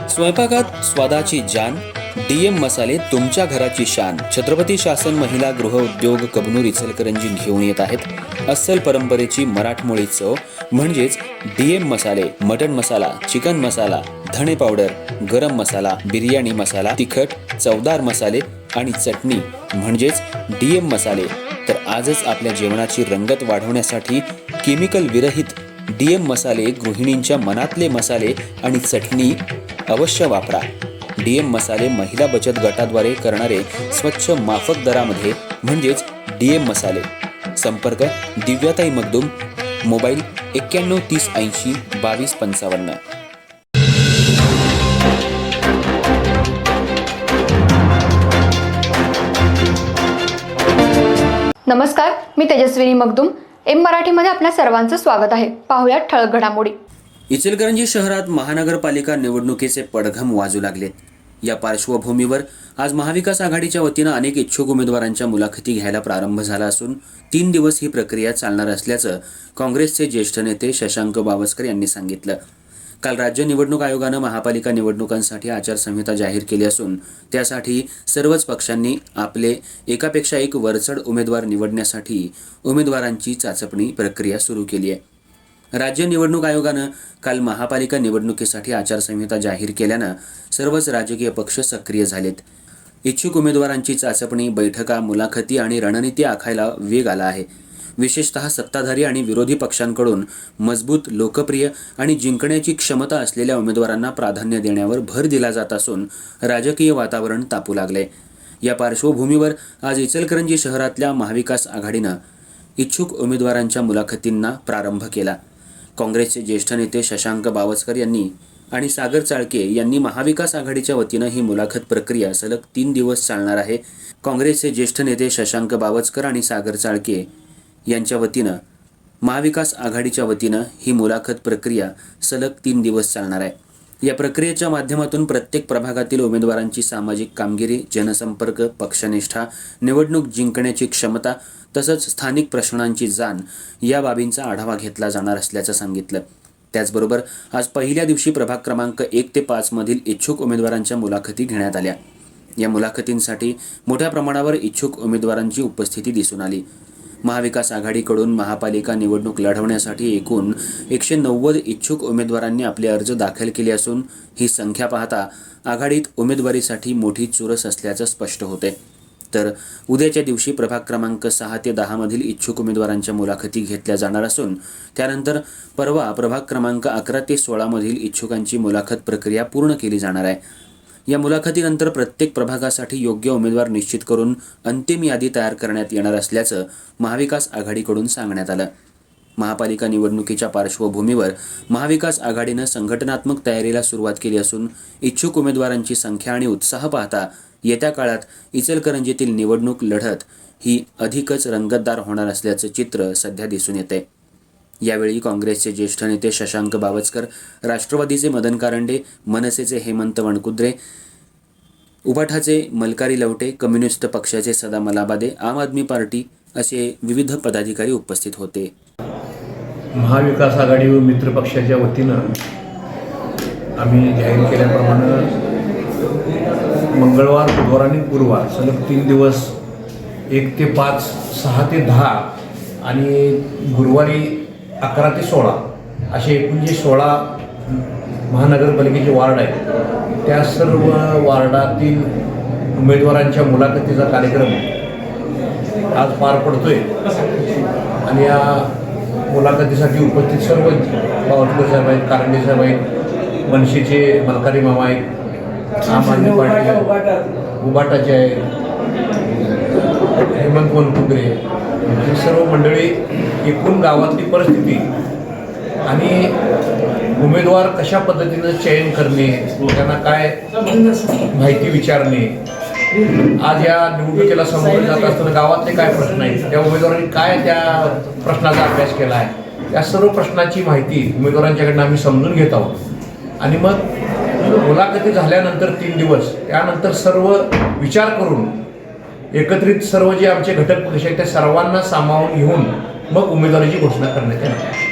स्वयंपाकात स्वादाची जान, डीएम मसाले तुमच्या घराची शान. छत्रपती शासन महिला गृह उद्योग कबनूर इचलकरंजी घेऊन येत आहेत अस्सल परंपरेची मराठमोळी चव म्हणजेच डीएम मसाले. मटन मसाला, चिकन मसाला, धणे पावडर, गरम मसाला, बिर्याणी मसाला, तिखट चवदार मसाले आणि चटणी म्हणजेच डीएम मसाले. तर आजच आपल्या जेवणाची रंगत वाढवण्यासाठी केमिकल विरहित डीएम मसाले, गृहिणींच्या मनातले मसाले आणि चटणी अवश्य वापरा. डीएम मसाले महिला बचत गटाद्वारे करणारे स्वच्छ माफक दरामध्ये म्हणजेच डीएम मसाले. संपर्क दिव्याताई मगदूम, मोबाईल 91 30 80 22 55. नमस्कार, मी तेजस्विनी मगदूम. एम मराठीमध्ये आपल्या सर्वांचं स्वागत आहे. पाहूयात ठळक घडामोडी. इचलकरंजी शहरात महानगरपालिका निवडणुकीचे पडघम वाजू लागले. या पार्श्वभूमीवर आज महाविकास आघाडीच्या वतीनं अनेक इच्छुक उमेदवारांच्या मुलाखती घ्यायला प्रारंभ झाला असून 3 दिवस ही प्रक्रिया चालणार असल्याचं काँग्रेसचे ज्येष्ठ नेते शशांक बावस्कर यांनी सांगितलं. काल राज्य निवडणूक आयोगानं महापालिका निवडणुकांसाठी आचारसंहिता जाहीर केली असून त्यासाठी सर्वच पक्षांनी आपले एकापेक्षा एक वरचढ उमेदवार निवडण्यासाठी उमेदवारांची चाचपणी प्रक्रिया सुरू केली आहे. राज्य निवडणूक आयोगानं काल महापालिका निवडणुकीसाठी आचारसंहिता जाहीर केल्यानं सर्वच राजकीय पक्ष सक्रिय झालेत. इच्छुक उमेदवारांची चाचपणी, बैठका, मुलाखती आणि रणनीती आखायला वेग आला आहे. विशेषतः सत्ताधारी आणि विरोधी पक्षांकडून मजबूत, लोकप्रिय आणि जिंकण्याची क्षमता असलेल्या उमेदवारांना प्राधान्य देण्यावर भर दिला जात असून राजकीय वातावरण तापू लागले. या पार्श्वभूमीवर आज इचलकरंजी शहरातल्या महाविकास आघाडीनं इच्छुक उमेदवारांच्या मुलाखतींना प्रारंभ केला. काँग्रेसचे ज्येष्ठ नेते शशांक बावस्कर यांनी आणि सागर चाळके यांनी महाविकास आघाडीच्या वतीनं ही मुलाखत प्रक्रिया सलग 3 दिवस चालणार आहे. काँग्रेसचे ज्येष्ठ नेते शशांक बावस्कर आणि सागर चाळके यांच्या वतीनं महाविकास आघाडीच्या वतीनं ही मुलाखत प्रक्रिया सलग 3 दिवस चालणार आहे. या प्रक्रियेच्या माध्यमातून प्रत्येक प्रभागातील उमेदवारांची सामाजिक कामगिरी, जनसंपर्क, पक्षनिष्ठा, निवडणूक जिंकण्याची क्षमता तसंच स्थानिक प्रश्नांची जाण या बाबींचा आढावा घेतला जाणार असल्याचं सांगितलं. त्याचबरोबर आज पहिल्या दिवशी प्रभाग क्रमांक 1 ते 5 मधील इच्छुक उमेदवारांच्या मुलाखती घेण्यात आल्या. या मुलाखतींसाठी मोठ्या प्रमाणावर इच्छुक उमेदवारांची उपस्थिती दिसून आली. महाविकास आघाडीकडून महापालिका निवडणूक लढवण्यासाठी एकूण 190 इच्छुक उमेदवारांनी आपले अर्ज दाखल केले असून ही संख्या पाहता आघाडीत उमेदवारीसाठी मोठी चुरस असल्याचं स्पष्ट होते. तर उद्याच्या दिवशी प्रभाग क्रमांक 6 ते 10 मधील इच्छुक उमेदवारांच्या मुलाखती घेतल्या जाणार असून त्यानंतर परवा प्रभाग क्रमांक 11 ते 16 मधील इच्छुकांची मुलाखत प्रक्रिया पूर्ण केली जाणार आहे. या मुलाखतीनंतर प्रत्येक प्रभागासाठी योग्य उमेदवार निश्चित करून अंतिम यादी तयार करण्यात येणार असल्याचं महाविकास आघाडीकडून सांगण्यात आलं. महापालिका निवडणुकीच्या पार्श्वभूमीवर महाविकास आघाडीनं संघटनात्मक तयारीला सुरुवात केली असून इच्छुक उमेदवारांची संख्या आणि उत्साह पाहता येत्या काळात इचलकरंजीतील निवडणूक लढत ही अधिकच रंगतदार होणार असल्याचं चित्र सध्या दिसून येते. यावेळी काँग्रेसचे ज्येष्ठ नेते शशांक बावस्कर, राष्ट्रवादीचे मदन कारंडे, मनसेचे हेमंत वणकुद्रे, उबाठाचे मलकारी लवटे, कम्युनिस्ट पक्षाचे सदा मलाबादे, आम आदमी पार्टी असे विविध पदाधिकारी उपस्थित होते. महाविकास आघाडी व मित्र पक्षाच्या वतीनं आम्ही जाहीर केल्याप्रमाणे मंगळवार, बुधवार आणि गुरुवार सलग 3 दिवस 1 ते 5, 6 ते 10 आणि गुरुवारी 11 ते 16 असे एकूण जे 16 महानगरपालिकेचे वार्ड आहेत त्या सर्व वार्डातील उमेदवारांच्या मुलाखतीचा कार्यक्रम आज पार पडतोय. आणि या मुलाखतीसाठी उपस्थित सर्व बावस्कर साहेब आहेत, कारंडे साहेब आहेत, मनसेचे मलकारी मामा आहेत, आम आदमी पार्टी, उबाटाचे आहेत, हेमंत वणकुद्रे, ही सर्व मंडळी एकूण गावातली परिस्थिती आणि उमेदवार कशा पद्धतीनं चयन करणे, त्यांना काय माहिती विचारणे, आज या निवडणुकीला सामोरे जात असताना गावातले काय प्रश्न आहेत, त्या उमेदवारांनी काय त्या प्रश्नाचा अभ्यास केला आहे, या सर्व प्रश्नाची माहिती उमेदवारांच्याकडनं आम्ही समजून घेत आहोत. आणि मग मुलाखती झाल्यानंतर 3 दिवस त्यानंतर सर्व विचार करून एकत्रित सर्व जे आमचे घटक पक्ष आहेत त्या सर्वांना सामावून घेऊन मग उमेदवारीची घोषणा करण्यात येणार.